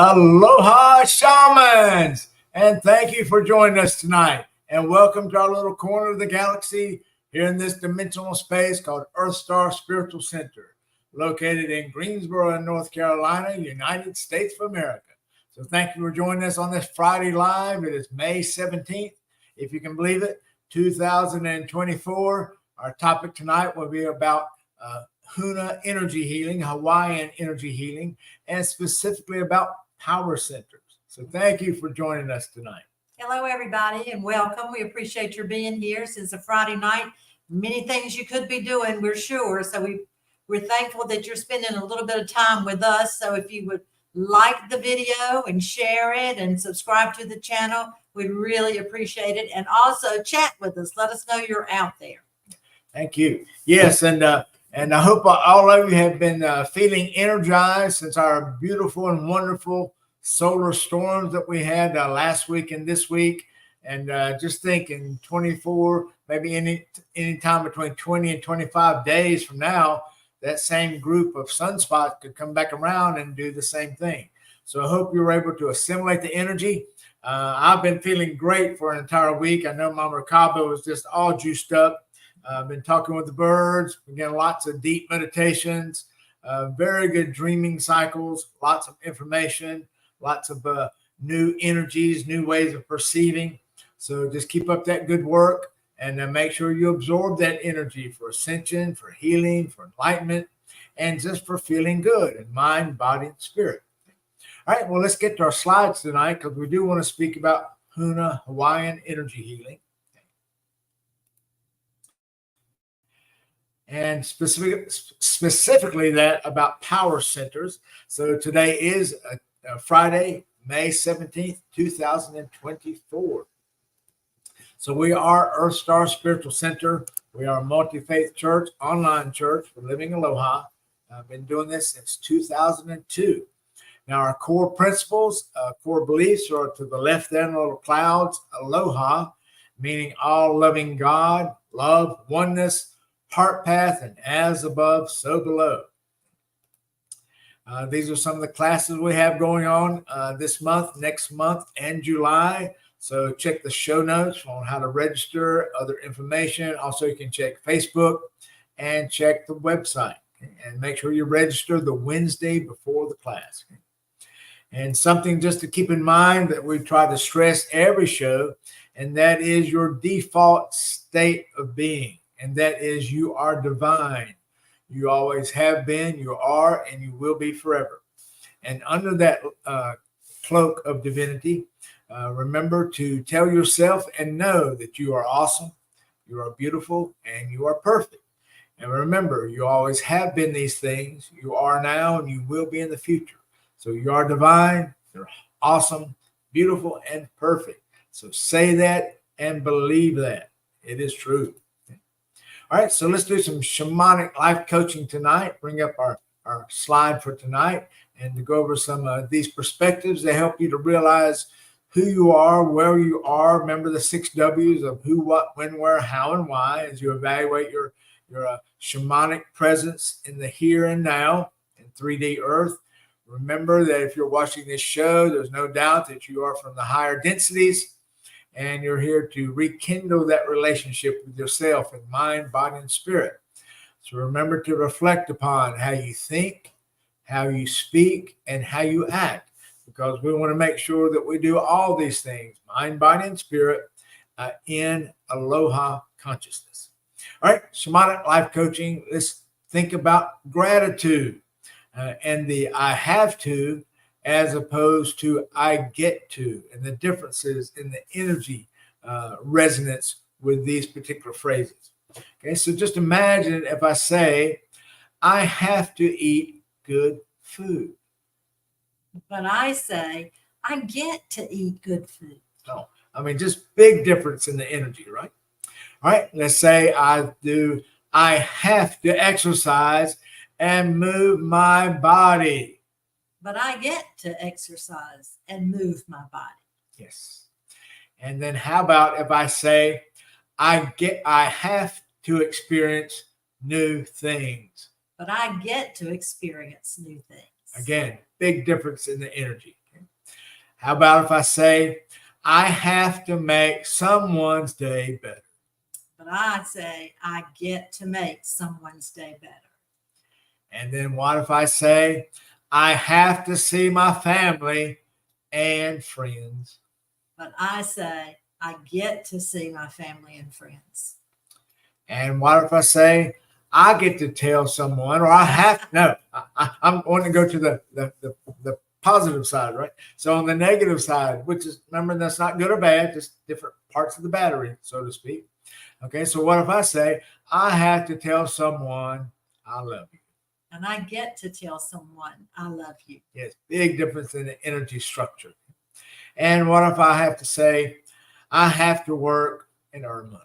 Aloha, Shamans! And thank you for joining us tonight. And welcome to our little corner of the galaxy here in this dimensional space called EarthStar Spiritual Center, located in Greensboro, North Carolina, United States of America. So thank you for joining us on this Friday live. It is May 17th, if you can believe it, 2024. Our topic tonight will be about Huna energy healing, Hawaiian energy healing, and specifically about power centers. So thank you for joining us tonight. Hello, everybody, and welcome. We appreciate your being here since a Friday night. Many things you could be doing, we're sure. So we're thankful that you're spending a little bit of time with us. So if you would like the video and share it and subscribe to the channel, we'd really appreciate it. And also chat with us. Let us know you're out there. Thank you. Yes, and I hope all of you have been feeling energized since our beautiful and wonderful solar storms that we had last week and this week. And just think in 24, maybe any time between 20 and 25 days from now, that same group of sunspots could come back around and do the same thing. So I hope you were able to assimilate the energy. I've been feeling great for an entire week. I know Mama Cabo was just all juiced up. I've been talking with the birds, again, lots of deep meditations, very good dreaming cycles, lots of information, lots of new energies, new ways of perceiving. So just keep up that good work and make sure you absorb that energy for ascension, for healing, for enlightenment, and just for feeling good in mind, body, and spirit. All right, well, let's get to our slides tonight because we do want to speak about Huna, Hawaiian energy healing. And specifically that about power centers. So today is Friday, May 17th, 2024. So we are EarthStar Spiritual Center. We are a multi-faith church, online church for Living Aloha. I've been doing this since 2002. Now our core principles, core beliefs are to the left there in the little clouds. Aloha, meaning all loving God, love, oneness, heart path, and as above, so below. These are some of the classes we have going on this month, next month, and July. So check the show notes on how to register, other information. Also, you can check Facebook and check the website. And make sure you register the Wednesday before the class. And something just to keep in mind that we try to stress every show, and that is your default state of being. And that is you are divine. You always have been, you are, and you will be forever. And under that cloak of divinity, remember to tell yourself and know that you are awesome, you are beautiful, and you are perfect. And remember, you always have been these things. You are now, and you will be in the future. So you are divine, you're awesome, beautiful, and perfect. So say that and believe that. It is true. All right, so let's do some shamanic life coaching tonight. Bring up our slide for tonight and to go over some of these perspectives that help you to realize who you are, where you are. Remember the 6 W's of who, what, when, where, how, and why as you evaluate your shamanic presence in the here and now in 3D Earth. Remember that if you're watching this show, there's no doubt that you are from the higher densities. And you're here to rekindle that relationship with yourself in mind, body, and spirit. So remember to reflect upon how you think, how you speak, and how you act, because we want to make sure that we do all these things, mind, body, and spirit, in Aloha consciousness. All right, shamanic life coaching. Let's think about gratitude and the I have to, as opposed to I get to, and the differences in the energy resonance with these particular phrases. Okay, so just imagine if I say, I have to eat good food. But I say, I get to eat good food. Oh, I mean, just big difference in the energy, right? All right, let's say I have to exercise and move my body. But I get to exercise and move my body. Yes. And then how about if I say, I have to experience new things. But I get to experience new things. Again, big difference in the energy. How about if I say, I have to make someone's day better? But I say, I get to make someone's day better. And then what if I say, I have to see my family and friends? But I say, I get to see my family and friends. And what if I say, I get to tell someone, or I have, no, I'm going to go to the positive side, right? So on the negative side, which is, remember, that's not good or bad, just different parts of the battery, so to speak. Okay, so what if I say, I have to tell someone I love you? And I get to tell someone I love you. Yes, big difference in the energy structure. And what if I have to say, I have to work and earn money?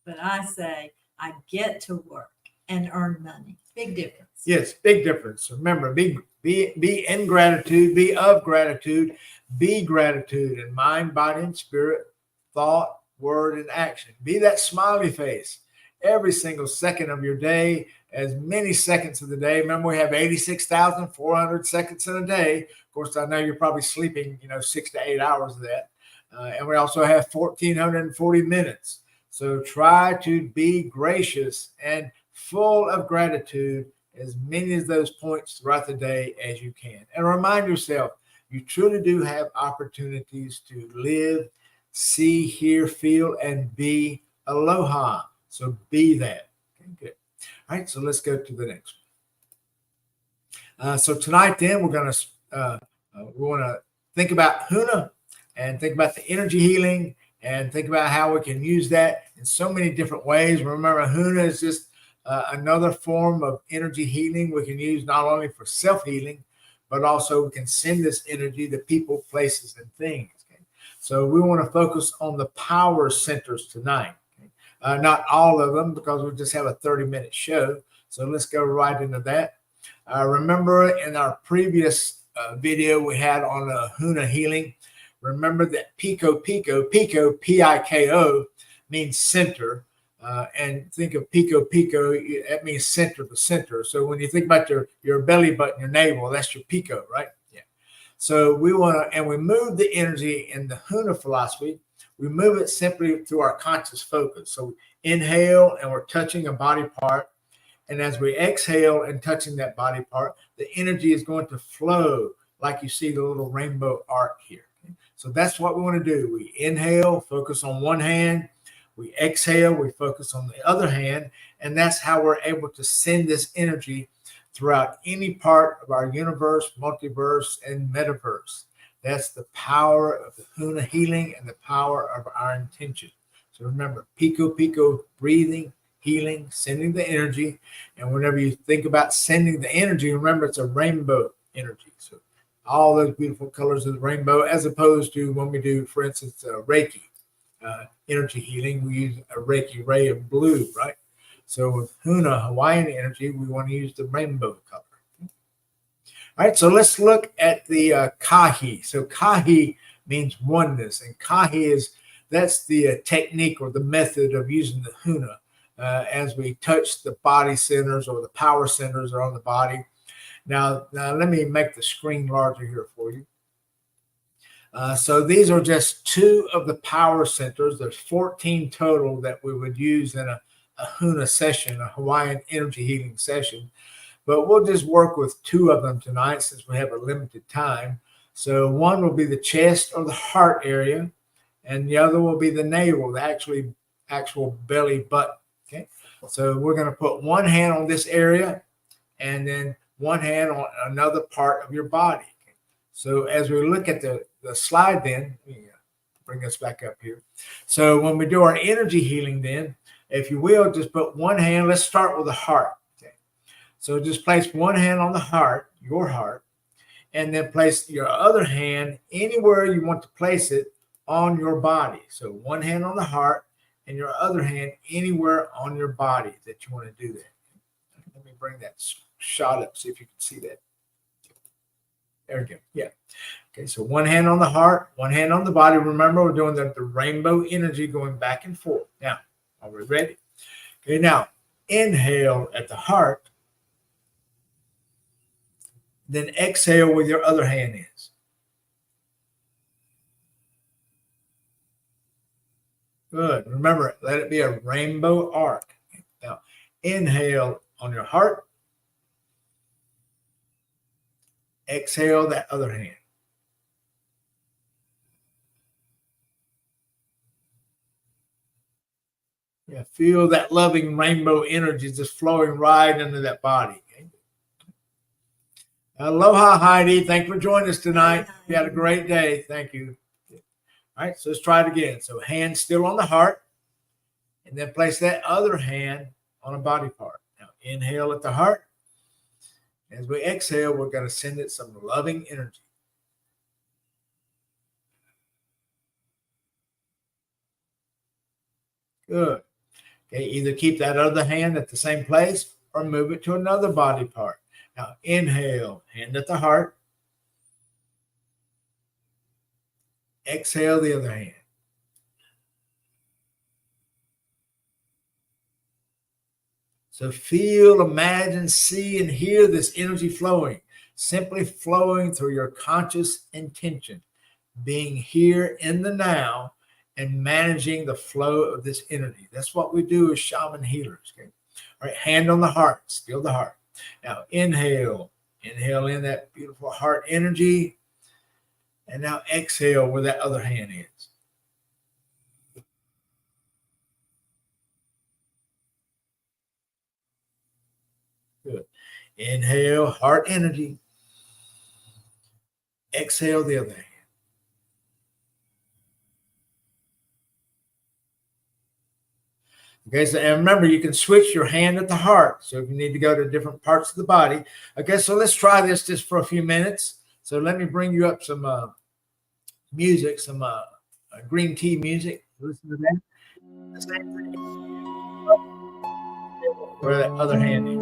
But I say, I get to work and earn money. Big difference. Yes, big difference. Remember, be in gratitude, be of gratitude, be gratitude in mind, body, and spirit, thought, word, and action. Be that smiley face every single second of your day, as many seconds of the day. Remember, we have 86,400 seconds in a day. Of course, I know you're probably sleeping, 6 to 8 hours of that. And we also have 1,440 minutes. So try to be gracious and full of gratitude as many of those points throughout the day as you can. And remind yourself, you truly do have opportunities to live, see, hear, feel, and be aloha. So be that. Okay, good. All right, so let's go to the next one. So tonight, then, we want to think about Huna and think about the energy healing and think about how we can use that in so many different ways. Remember, Huna is just another form of energy healing we can use not only for self-healing, but also we can send this energy to people, places, and things. Okay? So we want to focus on the power centers tonight. Okay? Not all of them, because we just have a 30-minute show. So let's go right into that. Remember in our previous video we had on Huna healing, remember that Piko, P-I-K-O, means center. And think of Pico, that means center to center. So when you think about your belly button, your navel, that's your Pico, right? Yeah. So we want to, and we move the energy in the Huna philosophy. We move it simply through our conscious focus. So we inhale and we're touching a body part. And as we exhale and touching that body part, the energy is going to flow like you see the little rainbow arc here. Okay? So that's what we want to do. We inhale, focus on one hand. We exhale, we focus on the other hand, and that's how we're able to send this energy throughout any part of our universe, multiverse, and metaverse. That's the power of the Huna healing and the power of our intention. So remember, Pico, breathing, healing, sending the energy. And whenever you think about sending the energy, remember it's a rainbow energy. So all those beautiful colors of the rainbow, as opposed to when we do, for instance, Reiki. Energy healing, we use a Reiki ray of blue, right? So with Huna, Hawaiian energy, we want to use the rainbow color. All right, so let's look at the kahi. So kahi means oneness, and kahi that's the technique or the method of using the Huna as we touch the body centers or the power centers are on the body. Now let me make the screen larger here for you. So these are just two of the power centers. There's 14 total that we would use in a Huna session, a Hawaiian energy healing session. But we'll just work with two of them tonight since we have a limited time. So one will be the chest or the heart area, and the other will be the navel, the actual belly button. Okay. So we're going to put one hand on this area and then one hand on another part of your body. Okay. So as we look at the slide, then bring us back up here. So when we do our energy healing, then, if you will, just put one hand. Let's start with the heart. Okay. So just place one hand on the heart, your heart, and then place your other hand anywhere you want to place it on your body. So one hand on the heart and your other hand anywhere on your body that you want to do that. Let me bring that shot up, see if you can see that. There we go. Yeah. Okay, so one hand on the heart, one hand on the body. Remember, we're doing the rainbow energy going back and forth. Now, are we ready? Okay, now inhale at the heart, then exhale with your other hand is. Good. Remember, let it be a rainbow arc. Now, inhale on your heart. Exhale that other hand. Yeah, feel that loving rainbow energy just flowing right into that body. Okay? Aloha, Heidi. Thanks for joining us tonight. You had a great day. Thank you. All right, so let's try it again. So hand still on the heart, and then place that other hand on a body part. Now inhale at the heart. As we exhale, we're going to send it some loving energy. Good. Okay, either keep that other hand at the same place or move it to another body part. Now inhale, hand at the heart. Exhale the other hand. So feel, imagine, see, and hear this energy flowing, simply flowing through your conscious intention, being here in the now and managing the flow of this energy. That's what we do as shaman healers. Okay? All right, hand on the heart, still the heart. Now inhale in that beautiful heart energy. And now exhale where that other hand is. Good. Inhale, heart energy. Exhale the other hand. Okay, so and remember, you can switch your hand at the heart. So if you need to go to different parts of the body. Okay, so let's try this just for a few minutes. So let me bring you up some music, some green tea music. Listen to that. The same thing. Where that other hand is.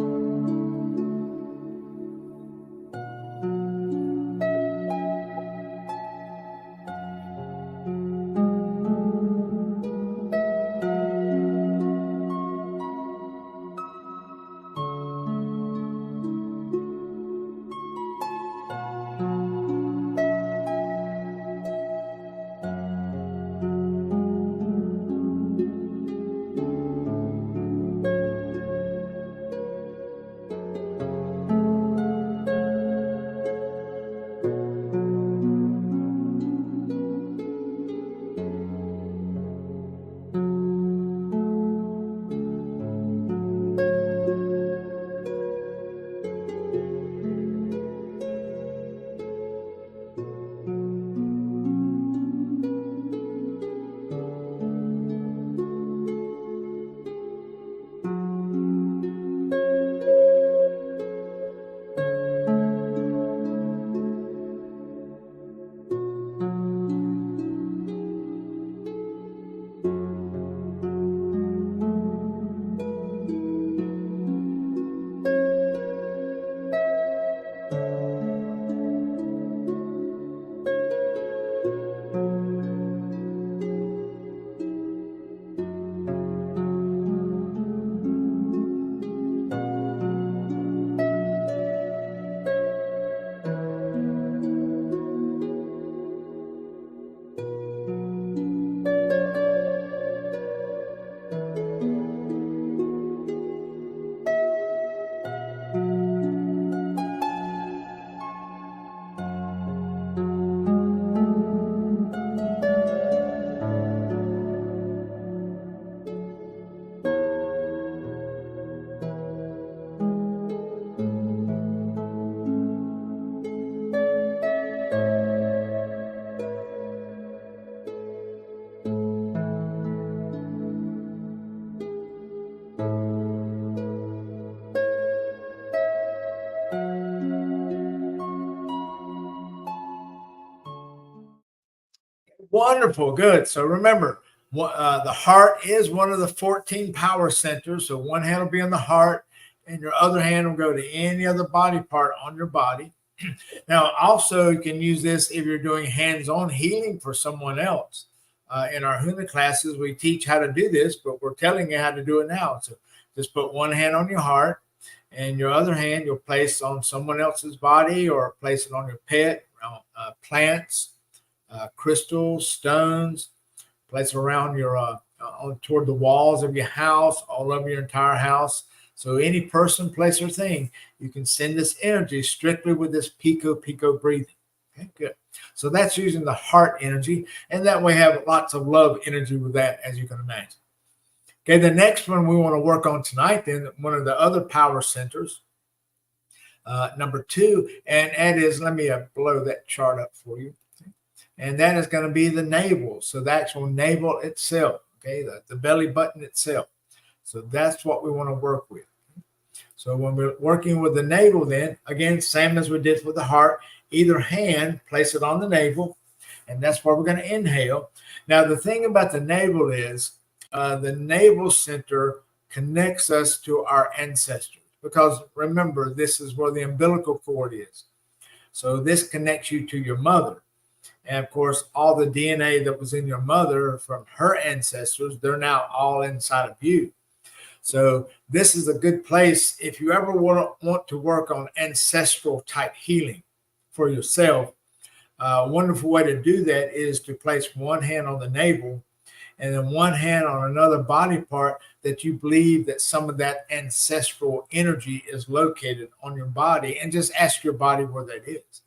Wonderful. Good. So remember, the heart is one of the 14 power centers. So one hand will be on the heart and your other hand will go to any other body part on your body. Now, also, you can use this if you're doing hands-on healing for someone else. In our Huna classes, we teach how to do this, but we're telling you how to do it now. So just put one hand on your heart and your other hand you'll place on someone else's body or place it on your pet, plants, crystals, stones, place it around your toward the walls of your house, all over your entire house. So any person, place, or thing, you can send this energy strictly with this pico breathing. Okay, good. So that's using the heart energy, and that we have lots of love energy with that, as you can imagine. Okay, the next one we want to work on tonight, then one of the other power centers, number 2, and that is, let me blow that chart up for you. And that is going to be the navel. So the actual navel itself, okay, the belly button itself. So that's what we want to work with. So when we're working with the navel, then again, same as we did with the heart, either hand, place it on the navel, and that's where we're going to inhale. Now, the thing about the navel is the navel center connects us to our ancestors, because remember, this is where the umbilical cord is. So this connects you to your mother. And of course, all the DNA that was in your mother from her ancestors, they're now all inside of you. So this is a good place if you ever want to work on ancestral type healing for yourself. A wonderful way to do that is to place one hand on the navel and then one hand on another body part that you believe that some of that ancestral energy is located on your body, and just ask your body where that is.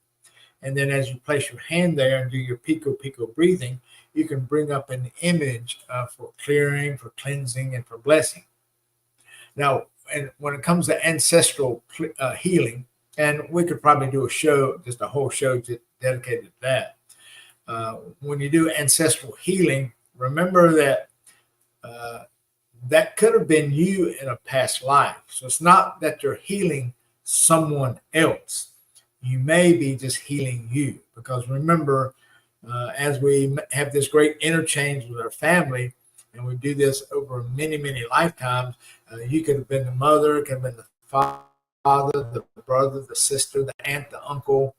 And then as you place your hand there and do your pico breathing, you can bring up an image for clearing, for cleansing, and for blessing. Now, and when it comes to ancestral healing, and we could probably do a show, just a whole show dedicated to that. When you do ancestral healing, remember that that could have been you in a past life. So it's not that you're healing someone else. You may be just healing you, because remember, as we have this great interchange with our family, and we do this over many, many lifetimes, you could have been the mother, could have been the father, the brother, the sister, the aunt, the uncle,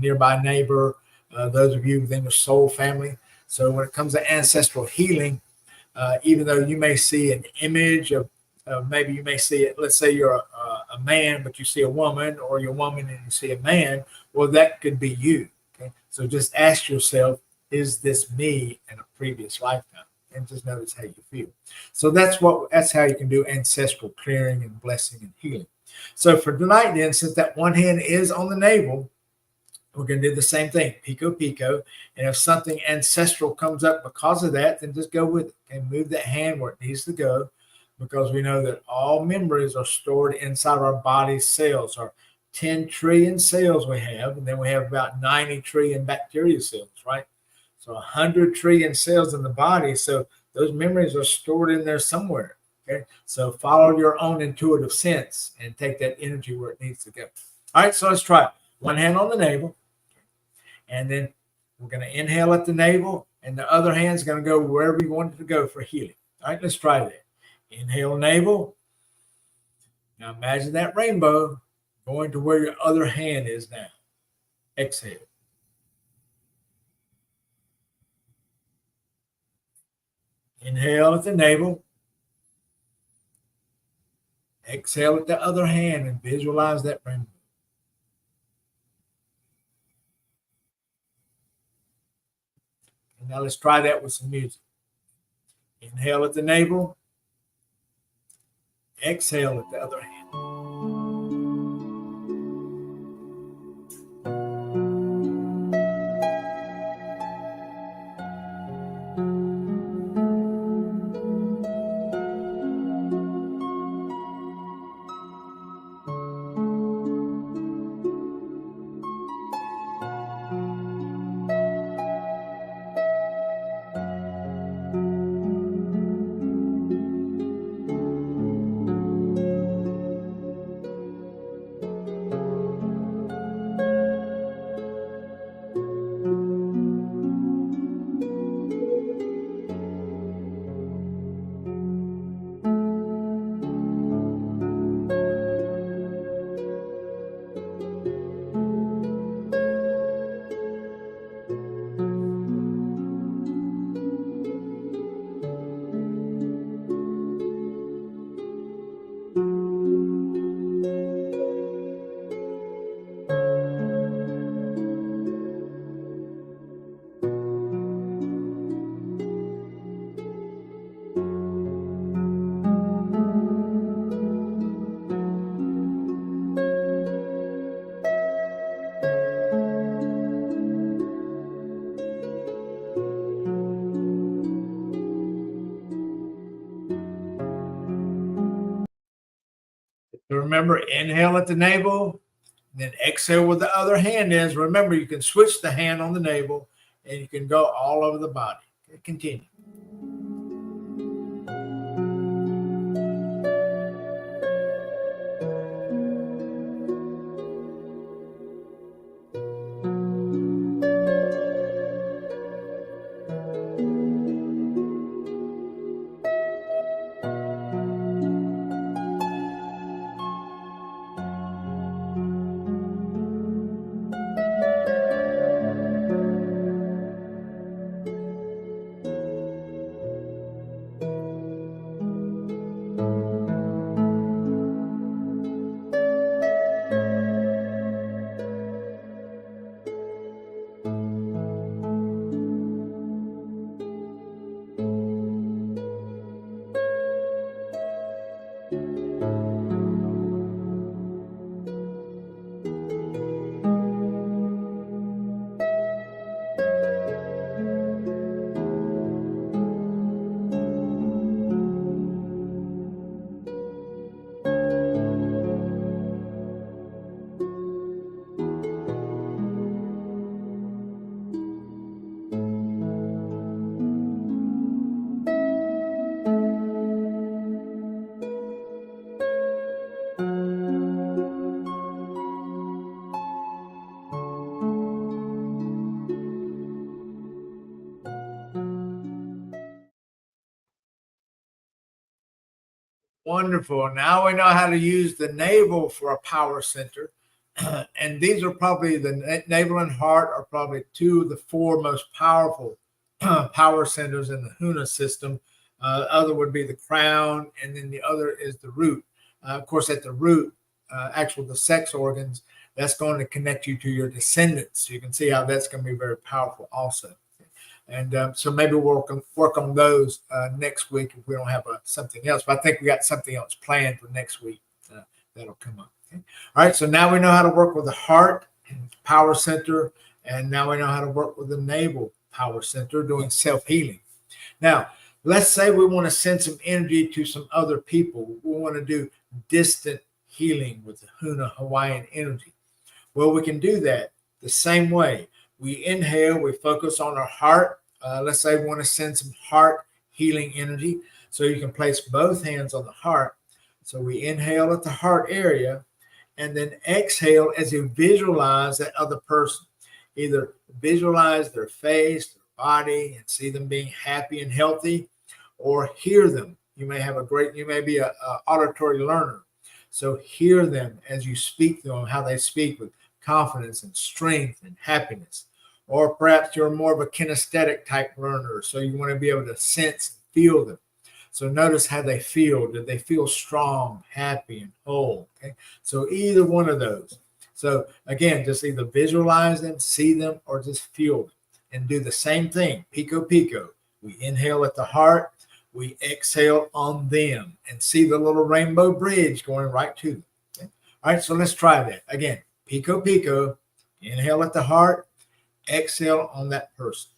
nearby neighbor, those of you within your soul family. So when it comes to ancestral healing, even though you may see an image of, maybe you may see it, let's say you're a man, but you see a woman, or you're a woman and you see a man, well, that could be you. Okay? So just ask yourself, is this me in a previous lifetime? And just notice how you feel. So that's how you can do ancestral clearing and blessing and healing. So for tonight, then, since that one hand is on the navel, we're going to do the same thing, pico. And if something ancestral comes up because of that, then just go with it and move that hand where it needs to go, because we know that all memories are stored inside our body cells, our 10 trillion cells we have, and then we have about 90 trillion bacteria cells, right? So 100 trillion cells in the body. So those memories are stored in there somewhere. Okay. So follow your own intuitive sense and take that energy where it needs to go. All right. So let's try it. One hand on the navel. And then we're going to inhale at the navel, and the other hand's going to go wherever you want it to go for healing. All right. Let's try that. Inhale, navel. Now imagine that rainbow going to where your other hand is now. Exhale. Inhale at the navel. Exhale at the other hand and visualize that rainbow. And now let's try that with some music. Inhale at the navel. Exhale at the other hand. remember, inhale at the navel, then exhale where the other hand is. Remember, you can switch the hand on the navel and you can go all over the body. Okay, continue. Wonderful. Now we know how to use the navel for a power center. And these are probably the navel and heart are probably two of the four most powerful power centers in the Huna system. Other would be the crown, and then the other is the root. Of course, at the root, the sex organs, that's going to connect you to your descendants. So you can see how that's going to be very powerful also. And so maybe we'll work on those next week if we don't have something else. But I think we got something else planned for next week that'll come up. Okay? All right, so now we know how to work with the heart power center, and now we know how to work with the navel power center doing self-healing. Now, let's say we want to send some energy to some other people. We want to do distant healing with the Huna Hawaiian energy. Well, we can do that the same way. We inhale, we focus on our heart. Let's say we want to send some heart healing energy. So you can place both hands on the heart. So we inhale at the heart area and then exhale as you visualize that other person. Either visualize their face, their body, and see them being happy and healthy, or hear them. You may be an auditory learner. So hear them as you speak to them, how they speak with confidence and strength and happiness. Or perhaps you're more of a kinesthetic type learner, so you want to be able to sense and feel them. So notice how they feel. Did they feel strong, happy, and whole? Okay. So either one of those. So again, just either visualize them, see them, or just feel them. And do the same thing, pico pico. We inhale at the heart, we exhale on them, and see the little rainbow bridge going right to them. Okay. All right, so let's try that. Again, pico pico, inhale at the heart, exhale on that person.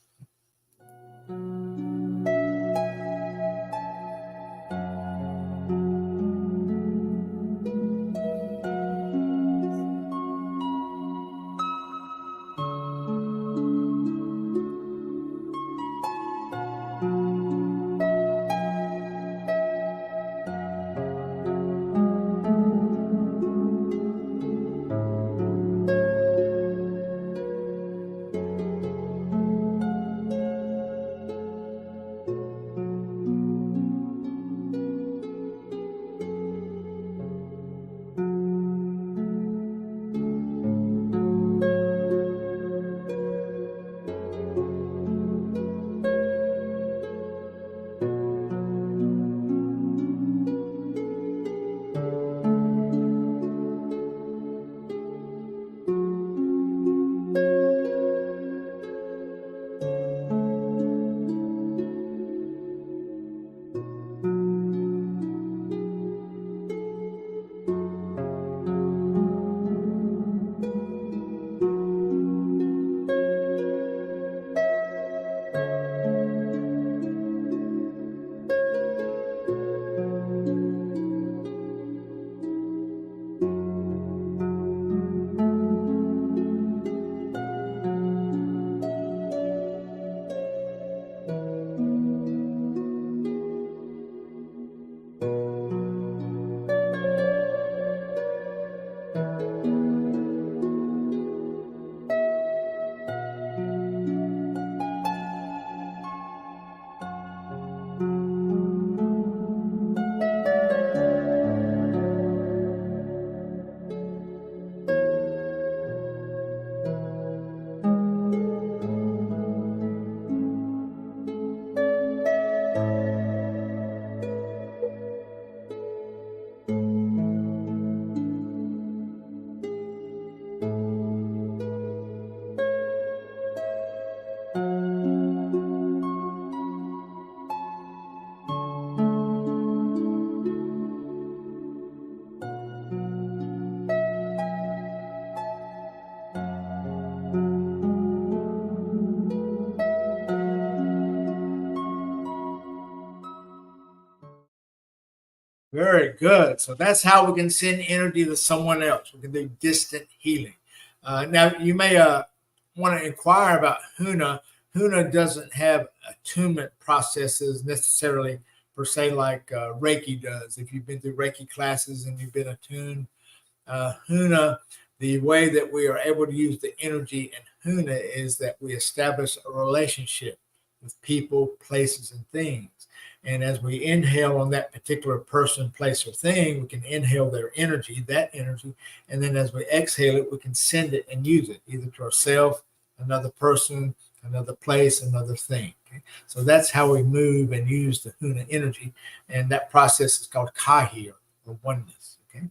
Very good. So that's how we can send energy to someone else. We can do distant healing. Now, you may want to inquire about Huna. Huna doesn't have attunement processes necessarily per se like Reiki does. If you've been through Reiki classes and you've been attuned, Huna, the way that we are able to use the energy in Huna is that we establish a relationship with people, places, and things. And as we inhale on that particular person, place, or thing, we can inhale their energy, that energy. And then as we exhale it, we can send it and use it either to ourselves, another person, another place, another thing. Okay? So that's how we move and use the Huna energy. And that process is called kahi, or oneness. Okay.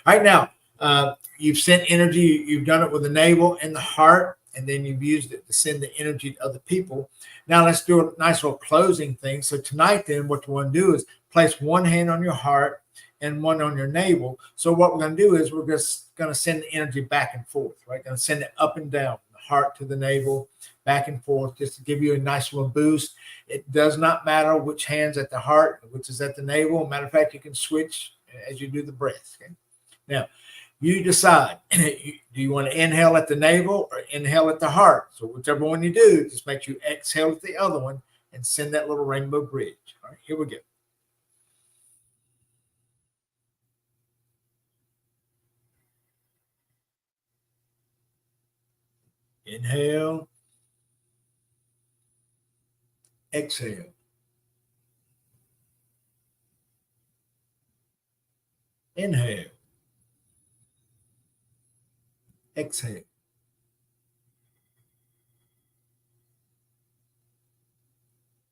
All right, now, you've sent energy, you've done it with the navel and the heart, and then you've used it to send the energy to other people. Now let's do a nice little closing thing. So tonight then, what you want to do is place one hand on your heart and one on your navel. So what we're going to do is we're just going to send the energy back and forth, right? Going to send it up and down, the heart to the navel, back and forth, just to give you a nice little boost. It does not matter which hand's at the heart, which is at the navel. Matter of fact, you can switch as you do the breath. Okay? Now, you decide, do you want to inhale at the navel or inhale at the heart? So whichever one you do, just make sure you exhale at the other one and send that little rainbow bridge. All right, here we go. Inhale. Exhale. Inhale. Exhale.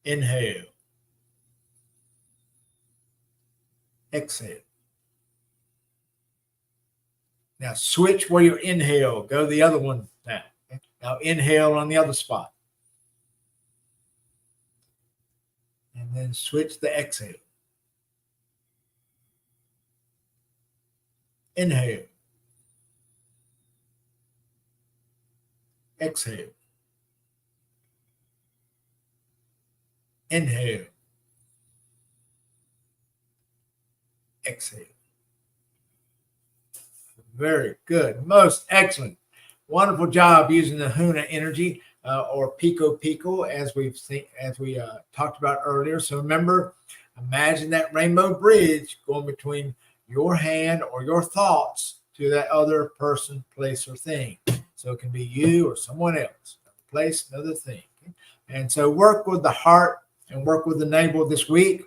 Inhale. Exhale. Now switch where you inhale. Go the other one now. Okay? Now inhale on the other spot. And then switch the exhale. Inhale. Exhale. Inhale. Exhale. Very good. Most excellent. Wonderful job using the Huna energy or Pico Pico as we talked about earlier. So remember, imagine that rainbow bridge going between your hand or your thoughts to that other person, place, or thing. So it can be you or someone else, another place, another thing. Okay? And so work with the heart and work with the navel this week.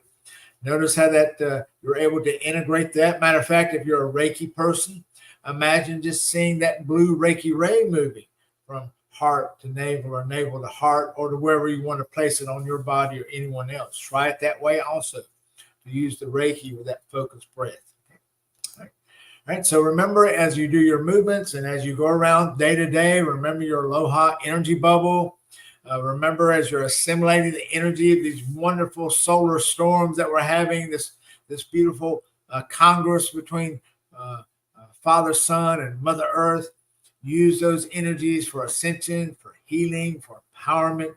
Notice how that you're able to integrate that. Matter of fact, if you're a Reiki person, imagine just seeing that blue Reiki ray moving from heart to navel or navel to heart or to wherever you want to place it on your body or anyone else. Try it that way also to use the Reiki with that focused breath. Okay. All right. So remember, as you do your movements and as you go around day to day, remember your Aloha energy bubble. Remember, as you're assimilating the energy of these wonderful solar storms that we're having, this beautiful congress between Father, Son, and Mother Earth, use those energies for ascension, for healing, for empowerment,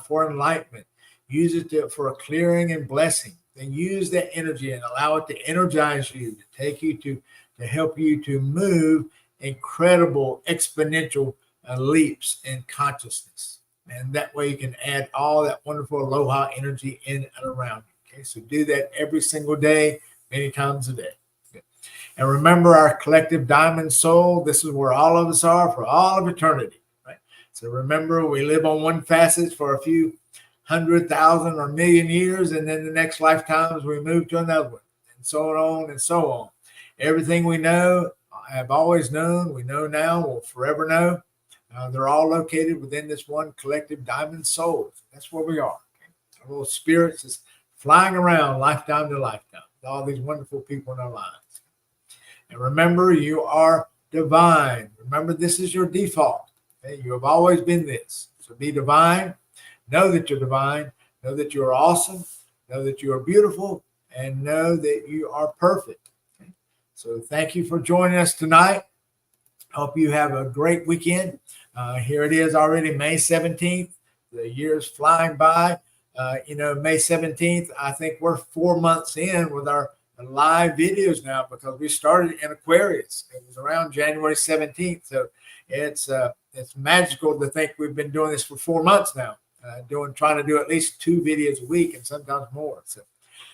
for enlightenment. Use it for a clearing and blessing. Then use that energy and allow it to energize you, to take you to help you to move incredible exponential leaps in consciousness. And that way you can add all that wonderful Aloha energy in and around you. Okay, so do that every single day, many times a day. Okay. And remember our collective diamond soul. This is where all of us are for all of eternity. Right? So remember, we live on one facet for a few 100,000 or million years, and then the next lifetimes we move to another one, and so on and so on. Everything we know, have always known, we know now, will forever know. They're all located within this one collective diamond soul. That's where we are. Okay? Our little spirits is flying around lifetime to lifetime with all these wonderful people in our lives. And remember, you are divine. Remember, this is your default. Okay? You have always been this. So be divine. Know that you're divine. Know that you are awesome. Know that you are beautiful. And know that you are perfect. Okay? So thank you for joining us tonight. Hope you have a great weekend. Here it is already, May 17th. The year's flying by. May 17th, I think we're 4 months in with our live videos now because we started in Aquarius. It was around January 17th. So it's magical to think we've been doing this for 4 months now, trying to do at least 2 videos a week and sometimes more.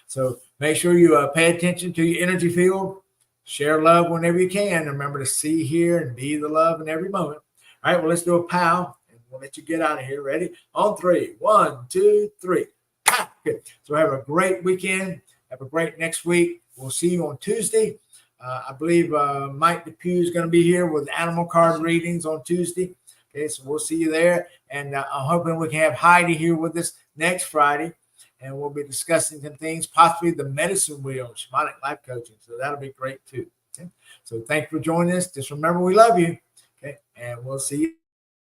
So make sure you pay attention to your energy field, share love whenever you can. Remember to see, hear, and be the love in every moment. All right, well, let's do a pow, and we'll let you get out of here. Ready? On 3. 1, 2, 3. Pow. Good. So have a great weekend. Have a great next week. We'll see you on Tuesday. I believe Mike DePew is going to be here with animal card readings on Tuesday. Okay, so we'll see you there. And I'm hoping we can have Heidi here with us next Friday. And we'll be discussing some things, possibly the medicine wheel, shamanic life coaching. So that'll be great too. Okay? So thanks for joining us. Just remember we love you. Okay, and we'll see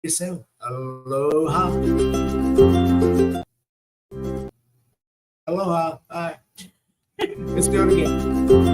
you soon. Aloha. Aloha. Bye. Let's do it again.